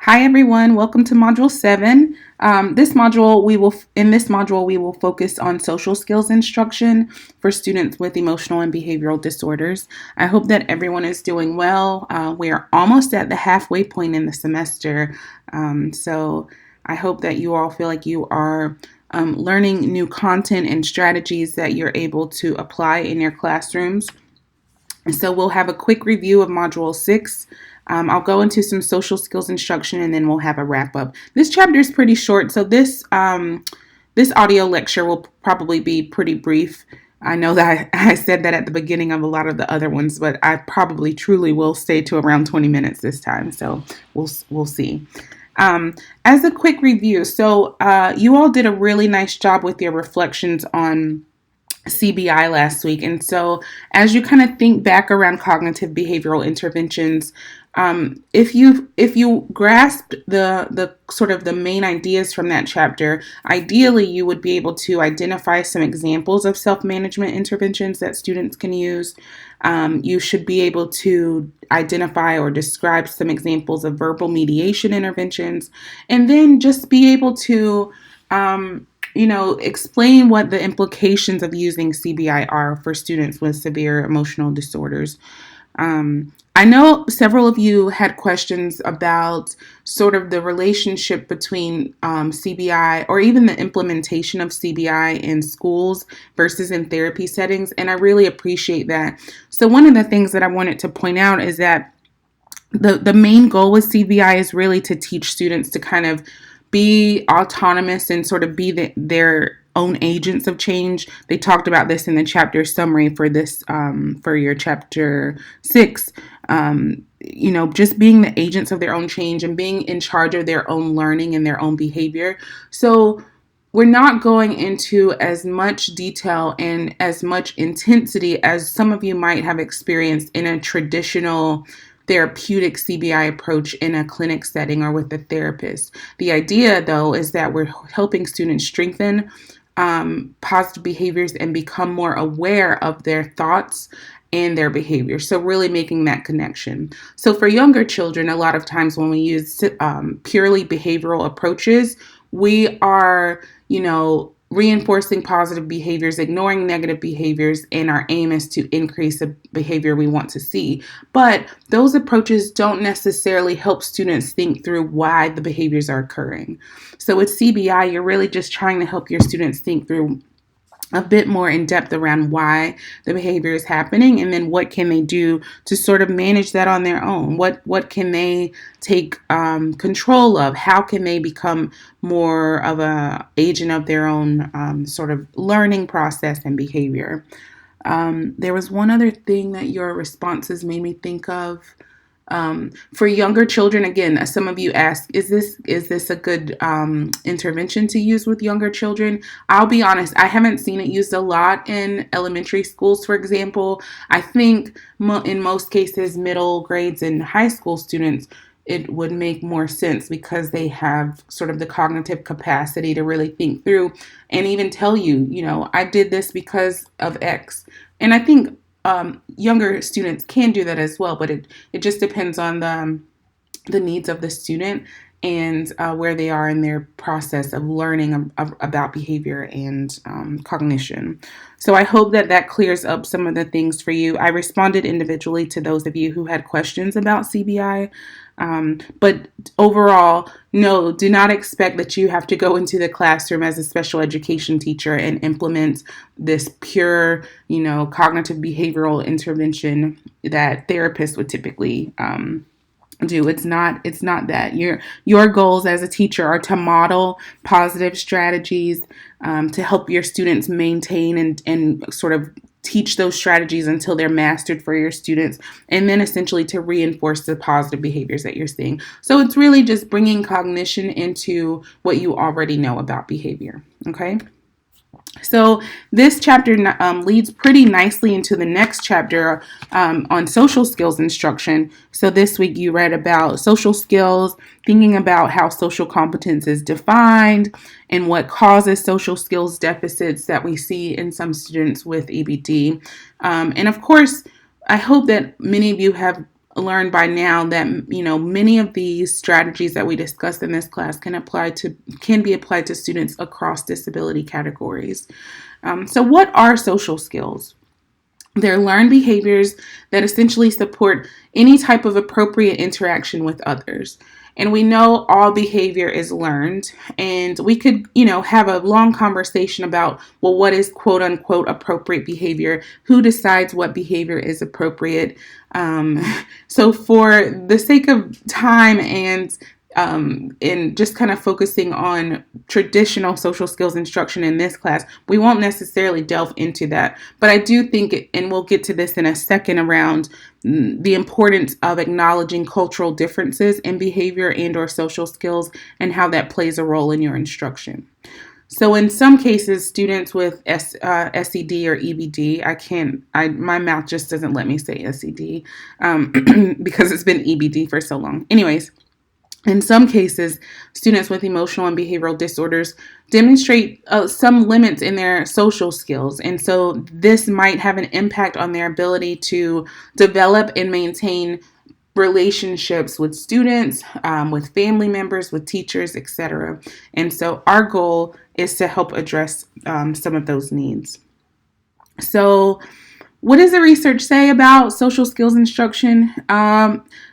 Hi everyone, welcome to Module 7. In this module we will focus on social skills instruction for students with emotional and behavioral disorders. I hope that everyone is doing well. We are almost at the halfway point in the semester, so I hope that you all feel like you are learning new content and strategies that you're able to apply in your classrooms. So we'll have a quick review of Module 6. I'll go into some social skills instruction and then we'll have a wrap up. This chapter is pretty short, so this audio lecture will probably be pretty brief. I know that I said that at the beginning of a lot of the other ones, but I probably truly will stay to around 20 minutes this time, so we'll see. As a quick review, so you all did a really nice job with your reflections on CBI last week. And so as you kind of think back around cognitive behavioral interventions, if you grasped the sort of the main ideas from that chapter, ideally you would be able to identify some examples of self-management interventions that students can use. You should be able to identify or describe some examples of verbal mediation interventions, and then just be able to explain what the implications of using CBI are for students with severe emotional disorders. I know several of you had questions about sort of the relationship between CBI or even the implementation of CBI in schools versus in therapy settings, and I really appreciate that. So one of the things that I wanted to point out is that the main goal with CBI is really to teach students to kind of be autonomous and sort of be their own agents of change. They talked about this in the chapter summary for this, for your chapter 6. Just being the agents of their own change and being in charge of their own learning and their own behavior. So we're not going into as much detail and as much intensity as some of you might have experienced in a traditional therapeutic CBI approach in a clinic setting or with a therapist. The idea, though, is that we're helping students strengthen positive behaviors and become more aware of their thoughts and their behavior. So really making that connection. So for younger children, a lot of times when we use purely behavioral approaches, we are, reinforcing positive behaviors, ignoring negative behaviors, and our aim is to increase the behavior we want to see. But those approaches don't necessarily help students think through why the behaviors are occurring. So with CBI, you're really just trying to help your students think through a bit more in depth around why the behavior is happening, and then what can they do to sort of manage that on their own. What can they take control of? How can they become more of a agent of their own sort of learning process and behavior? There was one other thing that your responses made me think of. For younger children, again, some of you asked, is this a good intervention to use with younger children? I'll be honest, I haven't seen it used a lot in elementary schools, for example. I think in most cases, middle grades and high school students, it would make more sense because they have sort of the cognitive capacity to really think through and even tell you, I did this because of X. And I think younger students can do that as well, but it just depends on the needs of the student and where they are in their process of learning about behavior and cognition. So I hope that clears up some of the things for you. I responded individually to those of you who had questions about CBI. But overall, no, do not expect that you have to go into the classroom as a special education teacher and implement this pure, cognitive behavioral intervention that therapists would typically do. It's not that. Your goals as a teacher are to model positive strategies, to help your students maintain and sort of teach those strategies until they're mastered for your students, and then essentially to reinforce the positive behaviors that you're seeing. So it's really just bringing cognition into what you already know about behavior. Okay. So this chapter leads pretty nicely into the next chapter on social skills instruction. So this week you read about social skills, thinking about how social competence is defined and what causes social skills deficits that we see in some students with EBD. And of course, I hope that many of you have learned by now that many of these strategies that we discussed in this class can be applied to students across disability categories. So what are social skills? They're learned behaviors that essentially support any type of appropriate interaction with others. And we know all behavior is learned. And we could, have a long conversation about, well, what is quote unquote appropriate behavior? Who decides what behavior is appropriate? So for the sake of time and just kind of focusing on traditional social skills instruction in this class, we won't necessarily delve into that. But I do think, and we'll get to this in a second, around the importance of acknowledging cultural differences in behavior and or social skills and how that plays a role in your instruction. So in some cases, students with SED or EBD, my mouth just doesn't let me say SED because it's been EBD for so long. Anyways, in some cases, students with emotional and behavioral disorders demonstrate some limits in their social skills. And so this might have an impact on their ability to develop and maintain relationships with students, with family members, with teachers, etc. And so our goal is to help address some of those needs. So what does the research say about social skills instruction?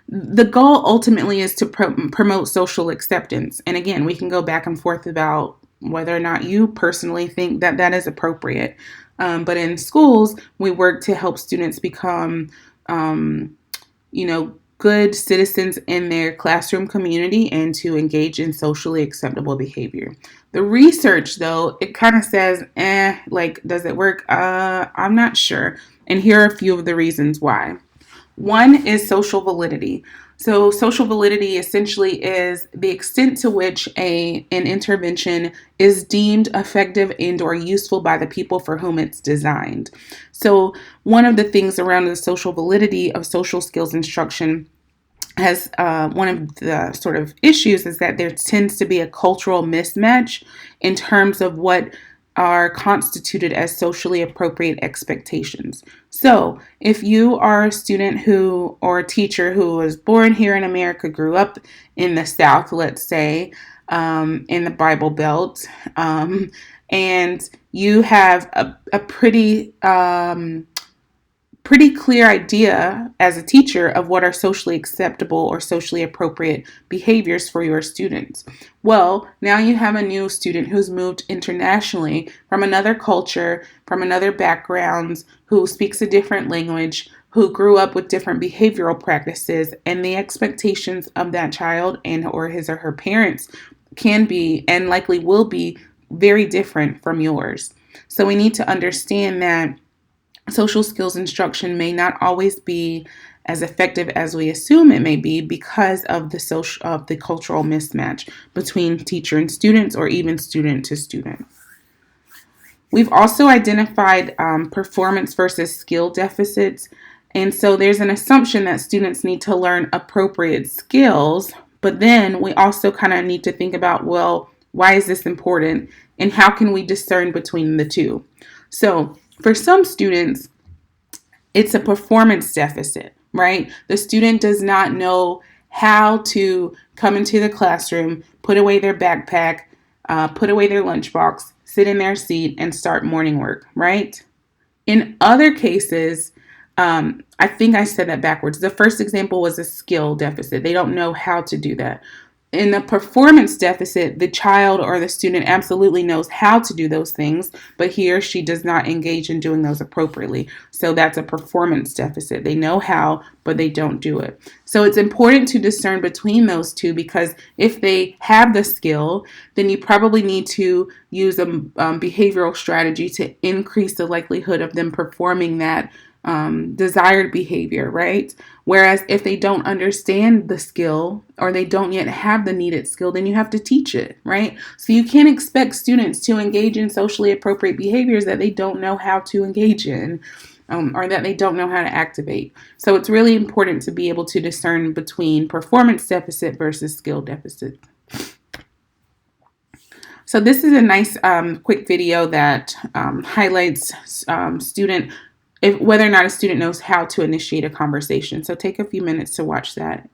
The goal ultimately is to promote social acceptance. And again, we can go back and forth about whether or not you personally think that that is appropriate. But in schools, we work to help students become, good citizens in their classroom community and to engage in socially acceptable behavior. The research, though, it kind of says, does it work? I'm not sure. And here are a few of the reasons why. One is social validity. So social validity essentially is the extent to which an intervention is deemed effective and or useful by the people for whom it's designed. So one of the things around the social validity of social skills instruction has one of the sort of issues is that there tends to be a cultural mismatch in terms of what are constituted as socially appropriate expectations. So if you are a student or a teacher who was born here in America, grew up in the South, let's say, in the Bible Belt, and you have a pretty clear idea as a teacher of what are socially acceptable or socially appropriate behaviors for your students. Well, now you have a new student who's moved internationally from another culture, from another background, who speaks a different language, who grew up with different behavioral practices, and the expectations of that child and or his or her parents can be and likely will be very different from yours. So we need to understand that social skills instruction may not always be as effective as we assume it may be because of the cultural mismatch between teacher and students or even student to student. We've also identified performance versus skill deficits. And so there's an assumption that students need to learn appropriate skills, but then we also kind of need to think about, well, why is this important and how can we discern between the two? So for some students, it's a performance deficit, right? The student does not know how to come into the classroom, put away their backpack, put away their lunchbox, sit in their seat, and start morning work, right? In other cases, I think I said that backwards. The first example was a skill deficit. They don't know how to do that. In the performance deficit, the child or the student absolutely knows how to do those things, but he or she does not engage in doing those appropriately. So that's a performance deficit. They know how, but they don't do it. So it's important to discern between those two, because if they have the skill, then you probably need to use a behavioral strategy to increase the likelihood of them performing that desired behavior, right? Whereas if they don't understand the skill or they don't yet have the needed skill, then you have to teach it, right? So you can't expect students to engage in socially appropriate behaviors that they don't know how to engage in or that they don't know how to activate. So it's really important to be able to discern between performance deficit versus skill deficit. So this is a nice quick video that highlights student if whether or not a student knows how to initiate a conversation. So take a few minutes to watch that.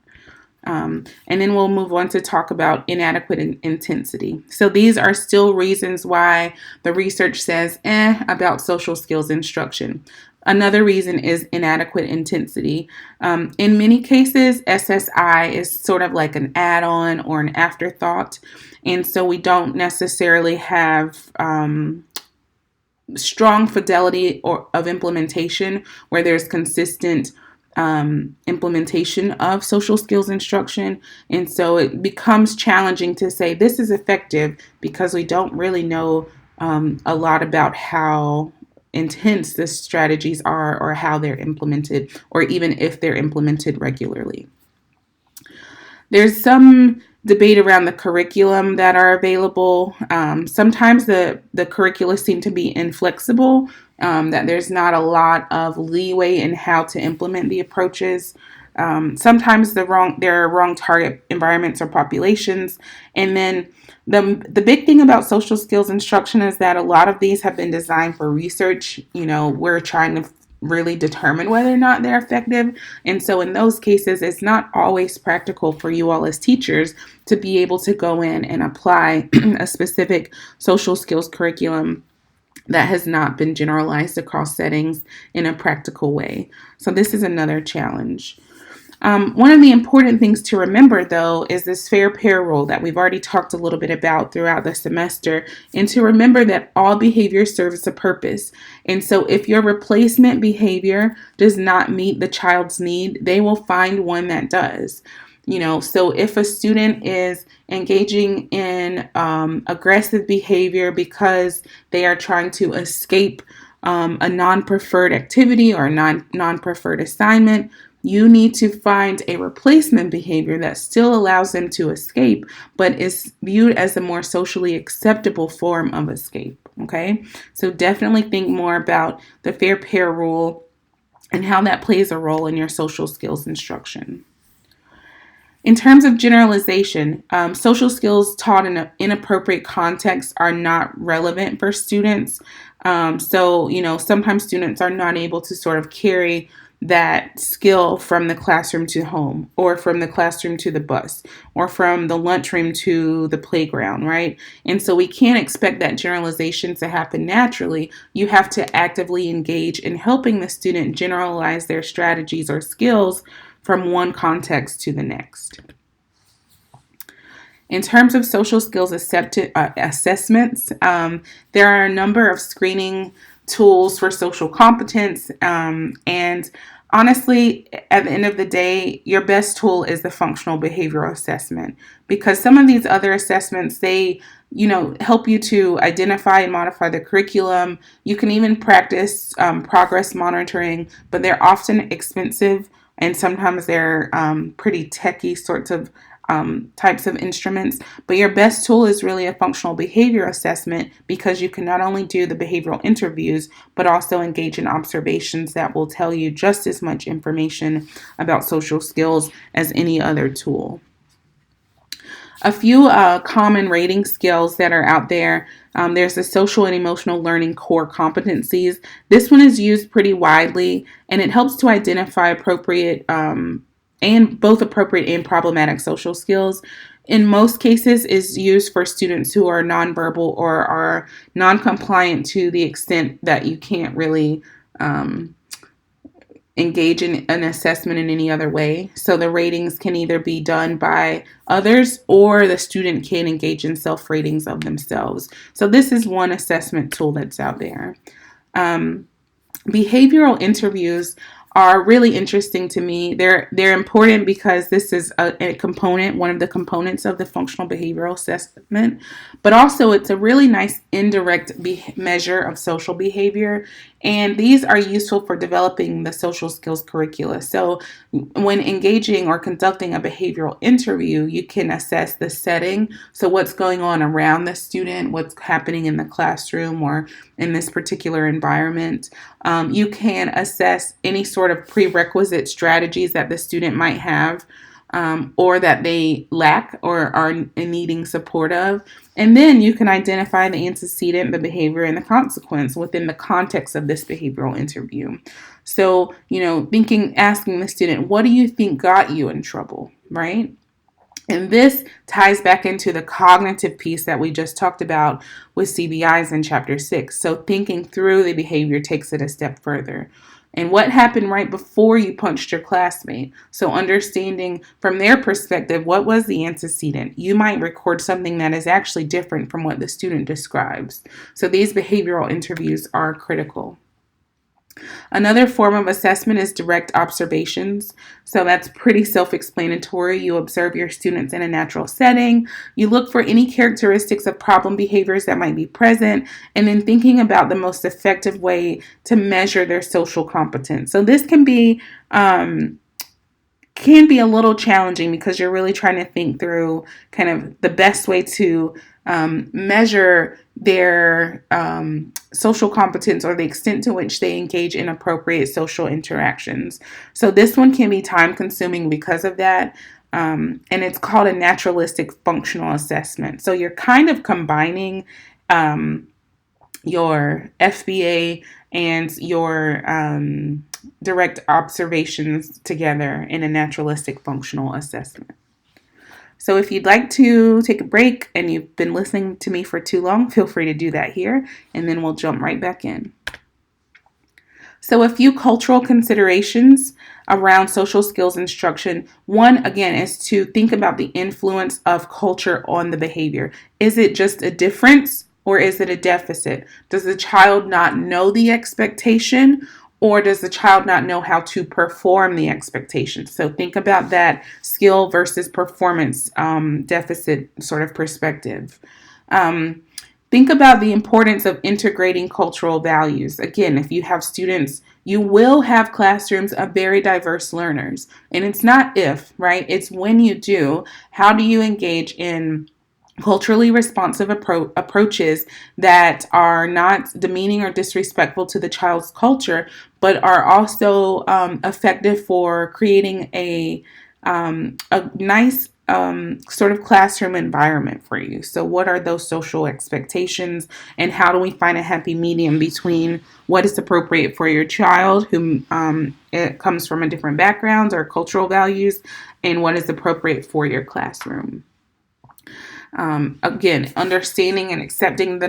And then we'll move on to talk about inadequate intensity. So these are still reasons why the research says about social skills instruction. Another reason is inadequate intensity. In many cases, SSI is sort of like an add-on or an afterthought. And so we don't necessarily have strong fidelity of implementation where there's consistent implementation of social skills instruction. And so it becomes challenging to say this is effective because we don't really know a lot about how intense the strategies are or how they're implemented, or even if they're implemented regularly. There's some debate around the curriculum that are available. Sometimes the curricula seem to be inflexible, that there's not a lot of leeway in how to implement the approaches. Sometimes there are wrong target environments or populations. And then the big thing about social skills instruction is that a lot of these have been designed for research. We're trying to really determine whether or not they're effective. And so in those cases, it's not always practical for you all as teachers to be able to go in and apply a specific social skills curriculum that has not been generalized across settings in a practical way. So this is another challenge. One of the important things to remember, though, is this fair pair rule that we've already talked a little bit about throughout the semester, and to remember that all behavior serves a purpose. And so if your replacement behavior does not meet the child's need, they will find one that does. So if a student is engaging in aggressive behavior because they are trying to escape a non-preferred activity or a non-preferred assignment, you need to find a replacement behavior that still allows them to escape, but is viewed as a more socially acceptable form of escape. Okay, so definitely think more about the fair pair rule and how that plays a role in your social skills instruction. In terms of generalization, social skills taught in an inappropriate context are not relevant for students. So sometimes students are not able to sort of carry that skill from the classroom to home, or from the classroom to the bus, or from the lunchroom to the playground, right? And so we can't expect that generalization to happen naturally. You have to actively engage in helping the student generalize their strategies or skills from one context to the next. In terms of social skills assessments, there are a number of screening tools for social competence. And honestly, at the end of the day, your best tool is the functional behavioral assessment, because some of these other assessments, they help you to identify and modify the curriculum. You can even practice progress monitoring, but they're often expensive, and sometimes they're pretty techy sorts of types of instruments. But your best tool is really a functional behavior assessment, because you can not only do the behavioral interviews, but also engage in observations that will tell you just as much information about social skills as any other tool. A few common rating scales that are out there. There's the social and emotional learning core competencies. This one is used pretty widely, and it helps to identify appropriate and problematic social skills. In most cases, is used for students who are nonverbal or are non-compliant to the extent that you can't really engage in an assessment in any other way. So the ratings can either be done by others, or the student can engage in self-ratings of themselves. So this is one assessment tool that's out there. Behavioral interviews are really interesting to me. They're important because this is a component, one of the components of the functional behavioral assessment, but also it's a really nice indirect measure of social behavior, and these are useful for developing the social skills curricula. So when engaging or conducting a behavioral interview, you can assess the setting, so what's going on around the student, what's happening in the classroom or in this particular environment. You can assess any sort of prerequisite strategies that the student might have or that they lack or are needing support of. And then you can identify the antecedent, the behavior, and the consequence within the context of this behavioral interview. So, asking the student, what do you think got you in trouble, right? And this ties back into the cognitive piece that we just talked about with CBIs in chapter 6. So thinking through the behavior takes it a step further. And what happened right before you punched your classmate? So understanding from their perspective, what was the antecedent? You might record something that is actually different from what the student describes. So these behavioral interviews are critical. Another form of assessment is direct observations. So that's pretty self-explanatory. You observe your students in a natural setting. You look for any characteristics of problem behaviors that might be present, and then thinking about the most effective way to measure their social competence. So this can be a little challenging because you're really trying to think through kind of the best way to measure their social competence or the extent to which they engage in appropriate social interactions. So this one can be time consuming because of that. And it's called a naturalistic functional assessment. So you're kind of combining your FBA and your direct observations together in a naturalistic functional assessment. So if you'd like to take a break and you've been listening to me for too long, feel free to do that here, and then we'll jump right back in. So a few cultural considerations around social skills instruction. One, again, is to think about the influence of culture on the behavior. Is it just a difference or is it a deficit? Does the child not know the expectation, or does the child not know how to perform the expectations? So think about that skill versus performance deficit sort of perspective. Think about the importance of integrating cultural values. Again, if you have students, you will have classrooms of very diverse learners. And it's not if, right? It's when you do. How do you engage in culturally responsive approaches that are not demeaning or disrespectful to the child's culture, but are also effective for creating a nice sort of classroom environment for you? So what are those social expectations, and how do we find a happy medium between what is appropriate for your child who it comes from a different background or cultural values, and what is appropriate for your classroom? Again, understanding and accepting the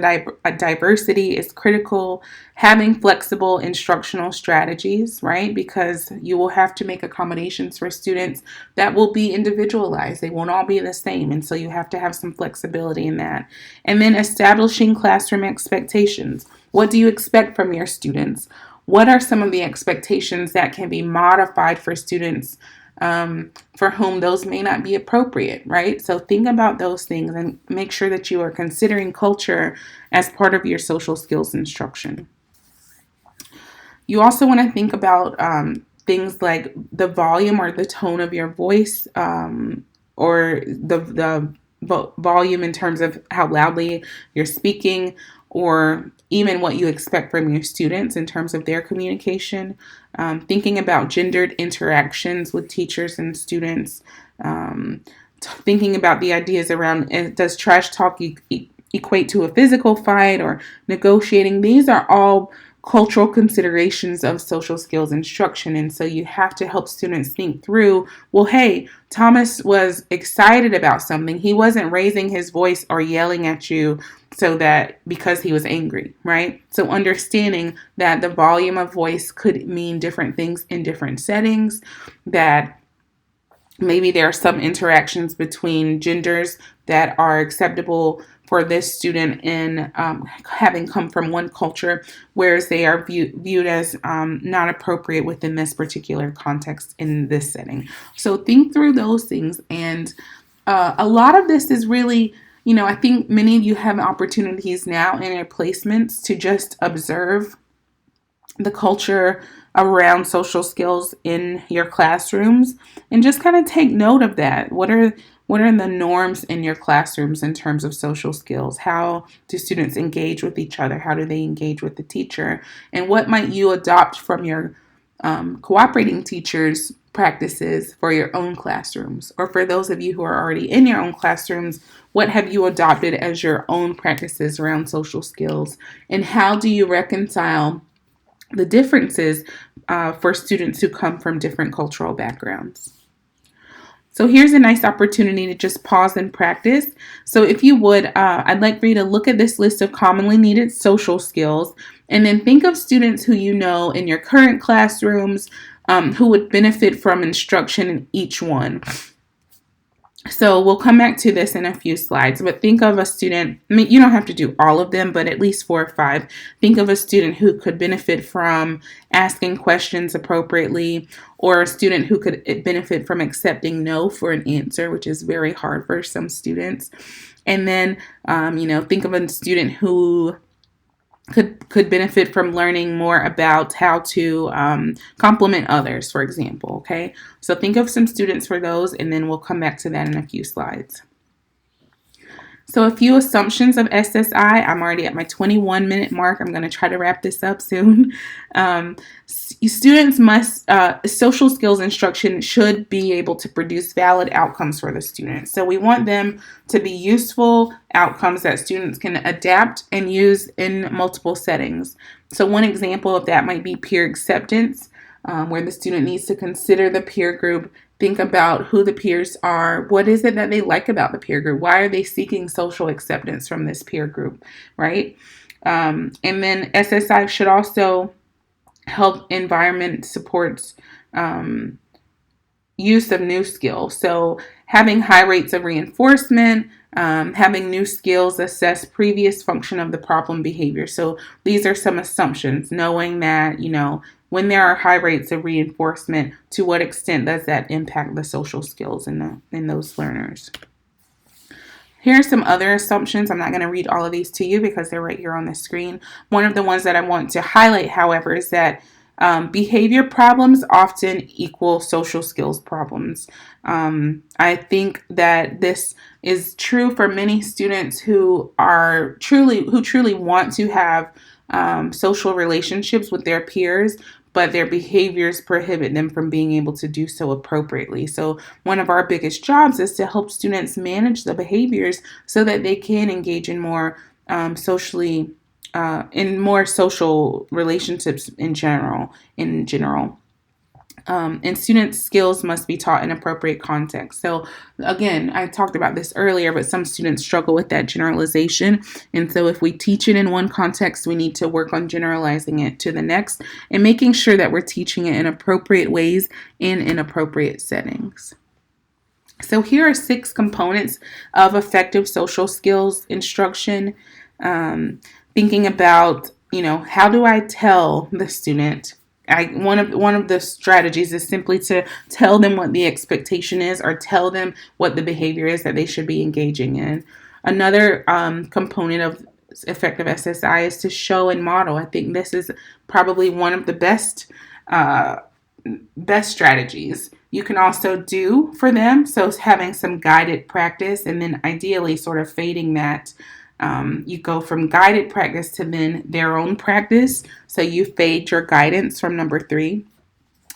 diversity is critical. Having flexible instructional strategies, right? Because you will have to make accommodations for students that will be individualized. They won't all be the same. And so you have to have some flexibility in that. And then establishing classroom expectations. What do you expect from your students? What are some of the expectations that can be modified for students for whom those may not be appropriate, right? So think about those things and make sure that you are considering culture as part of your social skills instruction. You also want to think about things like the volume or the tone of your voice, or the volume in terms of how loudly you're speaking, or even what you expect from your students in terms of their communication. Thinking about gendered interactions with teachers and students. Thinking about the ideas around, does trash talk equate to a physical fight or negotiating? These are all cultural considerations of social skills instruction. And so you have to help students think through, well, hey, Thomas was excited about something. He wasn't raising his voice or yelling at you so that because he was angry, right? So understanding that the volume of voice could mean different things in different settings, that maybe there are some interactions between genders that are acceptable for this student in having come from one culture, whereas they are viewed as not appropriate within this particular context in this setting. So think through those things. And a lot of this is really, I think many of you have opportunities now in your placements to just observe the culture around social skills in your classrooms and just kind of take note of that. What are the norms in your classrooms in terms of social skills? How do students engage with each other? How do they engage with the teacher? And what might you adopt from your cooperating teachers practices for your own classrooms? Or for those of you who are already in your own classrooms, what have you adopted as your own practices around social skills? And how do you reconcile the differences for students who come from different cultural backgrounds? So here's a nice opportunity to just pause and practice. So if you would, I'd like for you to look at this list of commonly needed social skills and then think of students who you know in your current classrooms who would benefit from instruction in each one. So we'll come back to this in a few slides, but think of a student, I mean, you don't have to do all of them, but at least 4 or 5. Think of a student who could benefit from asking questions appropriately, or a student who could benefit from accepting no for an answer, which is very hard for some students. And then, think of a student who could benefit from learning more about how to compliment others, for example, okay? So think of some students for those, and then we'll come back to that in a few slides. So a few assumptions of SSI. I'm already at my 21-minute mark. I'm going to try to wrap this up soon. Students must, social skills instruction should be able to produce valid outcomes for the students. So we want them to be useful outcomes that students can adapt and use in multiple settings. So one example of that might be peer acceptance, where the student needs to consider the peer group, think about who the peers are, what is it that they like about the peer group, why are they seeking social acceptance from this peer group, right? And then SSI should also help environment supports use of new skills. So having high rates of reinforcement, having new skills assess previous function of the problem behavior. So these are some assumptions, knowing that, when there are high rates of reinforcement, to what extent does that impact the social skills in those learners? Here are some other assumptions. I'm not going to read all of these to you because they're right here on the screen. One of the ones that I want to highlight, however, is that behavior problems often equal social skills problems. I think that this is true for many students who truly want to have social relationships with their peers, but their behaviors prohibit them from being able to do so appropriately. So one of our biggest jobs is to help students manage the behaviors so that they can engage in more in more social relationships in general. And student skills must be taught in appropriate context. So again, I talked about this earlier, but some students struggle with that generalization. And so if we teach it in one context, we need to work on generalizing it to the next and making sure that we're teaching it in appropriate ways and in appropriate settings. So here are 6 components of effective social skills instruction. Thinking about, how do I tell the student? One of the strategies is simply to tell them what the expectation is, or tell them what the behavior is that they should be engaging in. Another component of effective SSI is to show and model. I think this is probably one of the best strategies. You can also do for them, so having some guided practice, and then ideally sort of fading that. You go from guided practice to then their own practice. So you fade your guidance from number 3.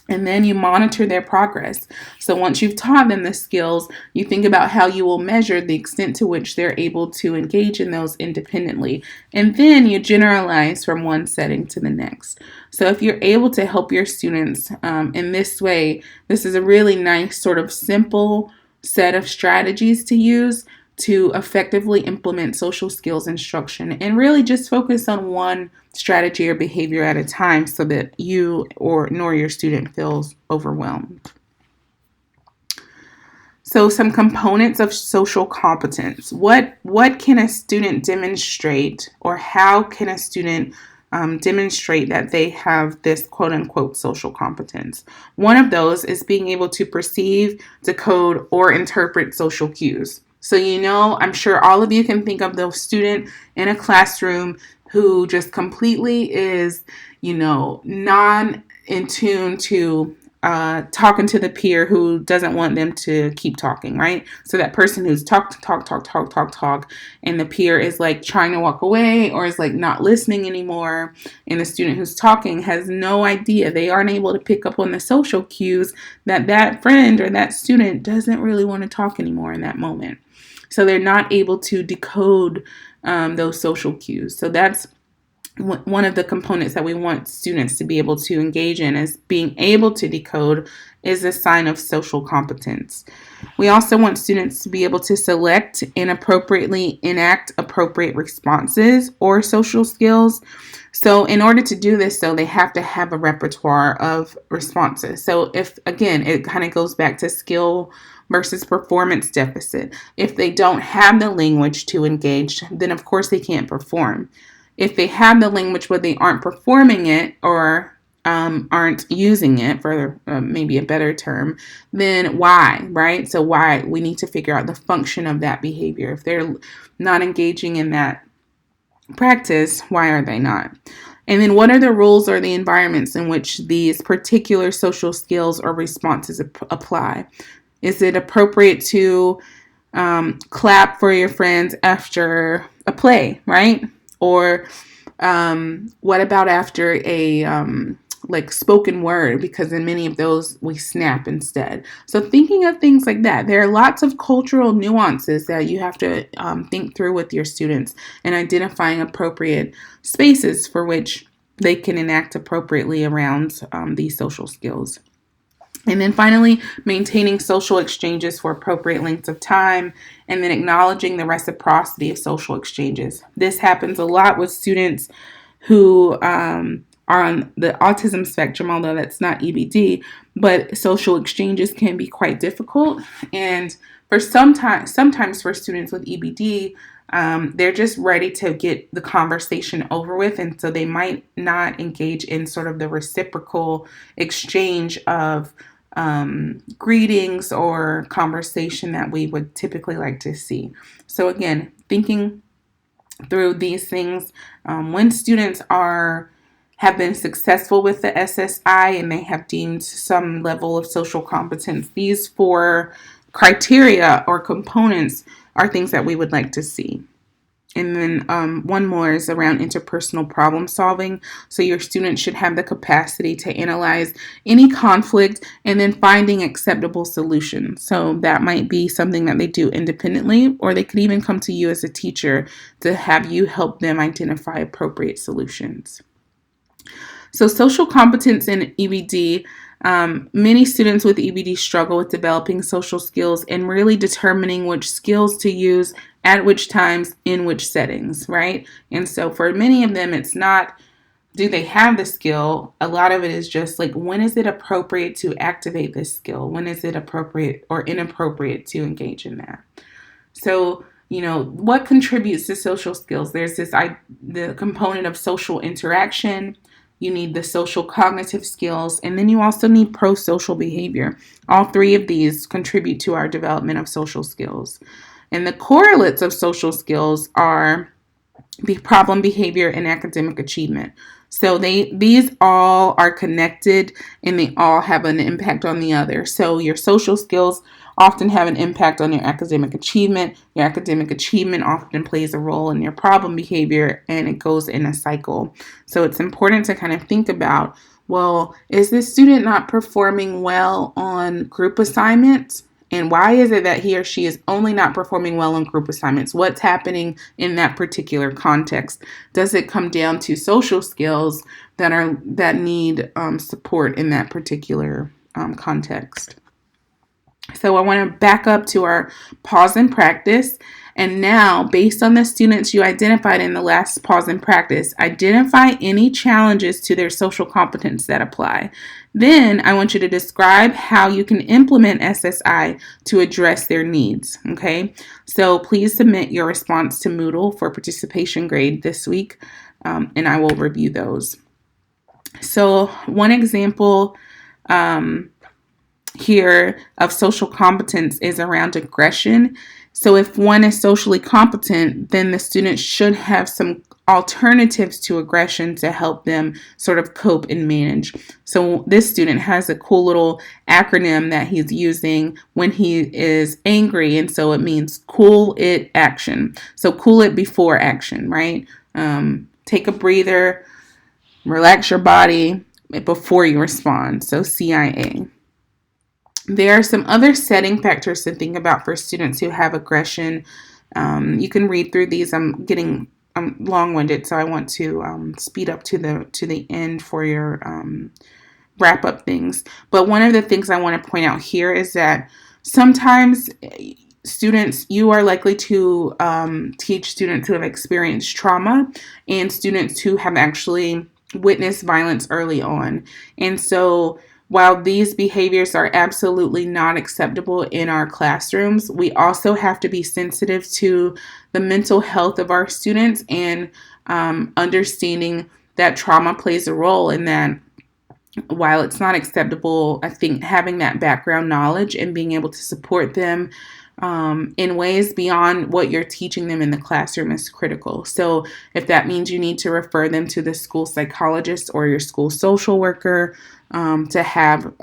And then you monitor their progress. So once you've taught them the skills, you think about how you will measure the extent to which they're able to engage in those independently. And then you generalize from one setting to the next. So if you're able to help your students in this way, this is a really nice sort of simple set of strategies to use to effectively implement social skills instruction, and really just focus on one strategy or behavior at a time so that you nor your student feels overwhelmed. So some components of social competence. What can a student demonstrate, or how can a student demonstrate that they have this quote-unquote social competence? One of those is being able to perceive, decode, or interpret social cues. So, I'm sure all of you can think of the student in a classroom who just completely is, non in tune to talking to the peer who doesn't want them to keep talking, right? So that person who's talk, and the peer is like trying to walk away or is like not listening anymore, and the student who's talking has no idea. They aren't able to pick up on the social cues that that friend or that student doesn't really want to talk anymore in that moment. So they're not able to decode those social cues. So that's one of the components that we want students to be able to engage in, is being able to decode is a sign of social competence. We also want students to be able to select and appropriately enact appropriate responses or social skills. So in order to do this, though, they have to have a repertoire of responses. So if, again, it kind of goes back to skill versus performance deficit. If they don't have the language to engage, then of course they can't perform. If they have the language but they aren't performing it or aren't using it, for maybe a better term, then why, right? So why? We need to figure out the function of that behavior. If they're not engaging in that practice, why are they not? And then what are the rules or the environments in which these particular social skills or responses apply? Is it appropriate to clap for your friends after a play, right? Or what about after a like spoken word? Because in many of those we snap instead. So thinking of things like that, there are lots of cultural nuances that you have to think through with your students, and identifying appropriate spaces for which they can enact appropriately around these social skills. And then finally, maintaining social exchanges for appropriate lengths of time, and then acknowledging the reciprocity of social exchanges. This happens a lot with students who are on the autism spectrum, although that's not EBD, but social exchanges can be quite difficult. And for sometimes for students with EBD, they're just ready to get the conversation over with, and so they might not engage in sort of the reciprocal exchange of greetings or conversation that we would typically like to see. So again, thinking through these things, when students have been successful with the SSI and they have deemed some level of social competence, these 4 criteria or components are things that we would like to see. And then one more is around interpersonal problem solving. So your students should have the capacity to analyze any conflict and then finding acceptable solutions. So that might be something that they do independently, or they could even come to you as a teacher to have you help them identify appropriate solutions. So social competence in EBD. Many students with EBD struggle with developing social skills and really determining which skills to use at which times in which settings, right? And so for many of them, it's not, do they have the skill? A lot of it is just like, when is it appropriate to activate this skill? When is it appropriate or inappropriate to engage in that? So, what contributes to social skills? There's the component of social interaction. You need the social cognitive skills, and then you also need pro-social behavior. All 3 of these contribute to our development of social skills. And the correlates of social skills are problem behavior and academic achievement. So these all are connected, and they all have an impact on the other. So your social skills often have an impact on your academic achievement. Your academic achievement often plays a role in your problem behavior, and it goes in a cycle. So it's important to kind of think about, well, is this student not performing well on group assignments? And why is it that he or she is only not performing well on group assignments? What's happening in that particular context? Does it come down to social skills that need support in that particular context? So I want to back up to our pause and practice. And now, based on the students you identified in the last pause and practice, identify any challenges to their social competence that apply. Then I want you to describe how you can implement SSI to address their needs. Okay, so please submit your response to Moodle for participation grade this week, and I will review those. So one example here of social competence is around aggression. So if one is socially competent, then the student should have some alternatives to aggression to help them sort of cope and manage. So this student has a cool little acronym that he's using when he is angry, and so it means cool it action. So cool it before action, right? Take a breather, relax your body before you respond. So CIA. There are some other setting factors to think about for students who have aggression. You can read through these. I'm long-winded, so I want to speed up to the end for your wrap up things. But one of the things I want to point out here is that sometimes students, you are likely to teach students who have experienced trauma and students who have actually witnessed violence early on. And so while these behaviors are absolutely not acceptable in our classrooms, we also have to be sensitive to the mental health of our students and understanding that trauma plays a role in that. While it's not acceptable, I think having that background knowledge and being able to support them in ways beyond what you're teaching them in the classroom is critical. So if that means you need to refer them to the school psychologist or your school social worker to have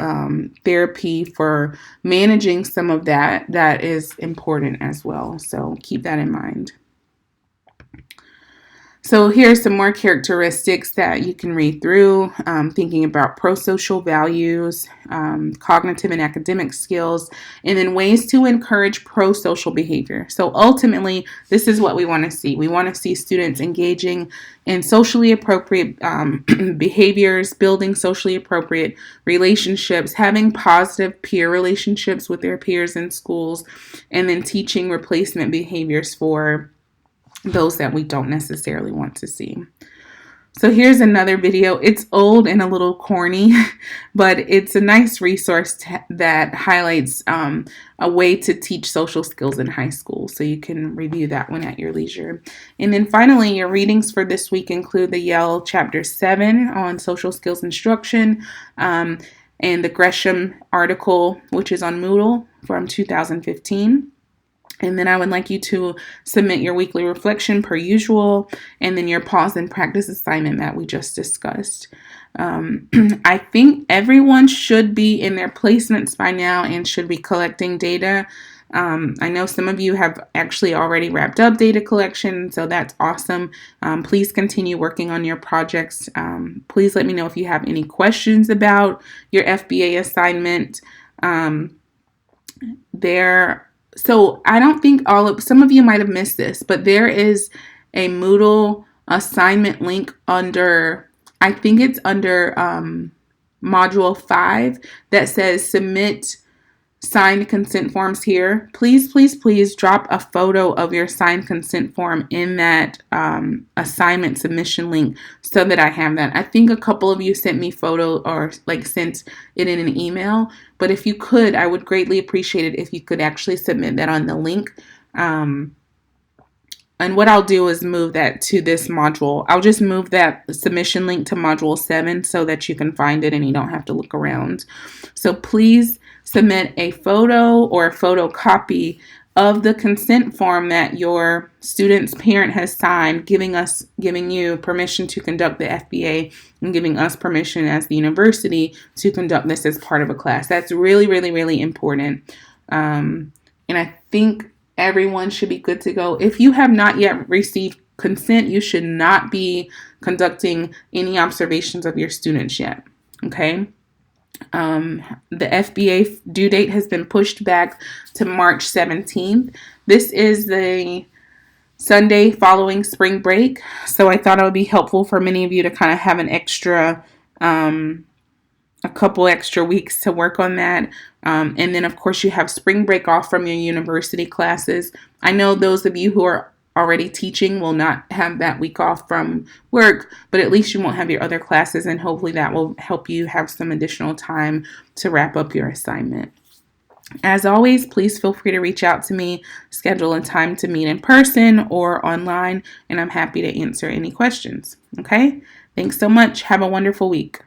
therapy for managing some of that, that is important as well. So keep that in mind. So here's some more characteristics that you can read through, thinking about pro-social values, cognitive and academic skills, and then ways to encourage pro-social behavior. So ultimately, this is what we want to see. We want to see students engaging in socially appropriate behaviors, building socially appropriate relationships, having positive peer relationships with their peers in schools, and then teaching replacement behaviors for those that we don't necessarily want to see. So here's another video. It's old and a little corny, but it's a nice resource that highlights a way to teach social skills in high school. So you can review that one at your leisure. And then finally, your readings for this week include the Yale Chapter 7 on social skills instruction and the Gresham article, which is on Moodle from 2015. And then I would like you to submit your weekly reflection per usual, and then your pause and practice assignment that we just discussed. I think everyone should be in their placements by now and should be collecting data. I know some of you have actually already wrapped up data collection, so that's awesome. Please continue working on your projects. Please let me know if you have any questions about your FBA assignment. So I don't think some of you might have missed this, but there is a Moodle assignment link under, I think it's under Module 5 that says submit signed consent forms here. Please, please, please drop a photo of your signed consent form in that assignment submission link so that I have that. I think a couple of you sent me photo or sent it in an email, but if you could, I would greatly appreciate it if you could actually submit that on the link. And what I'll do is move that to this module. I'll just move that submission link to Module 7 so that you can find it and you don't have to look around. So please submit a photo or a photocopy of the consent form that your student's parent has signed, giving you permission to conduct the FBA and giving us permission as the university to conduct this as part of a class. That's really, really, really important. And I think everyone should be good to go. If you have not yet received consent, you should not be conducting any observations of your students yet. Okay? The FBA due date has been pushed back to March 17th. This is the Sunday following spring break, so I thought it would be helpful for many of you to kind of have an extra, a couple extra weeks to work on that. And then, of course, you have spring break off from your university classes. I know those of you who are already teaching will not have that week off from work, but at least you won't have your other classes, and hopefully that will help you have some additional time to wrap up your assignment. As always, please feel free to reach out to me, schedule a time to meet in person or online, and I'm happy to answer any questions. Okay? Thanks so much. Have a wonderful week.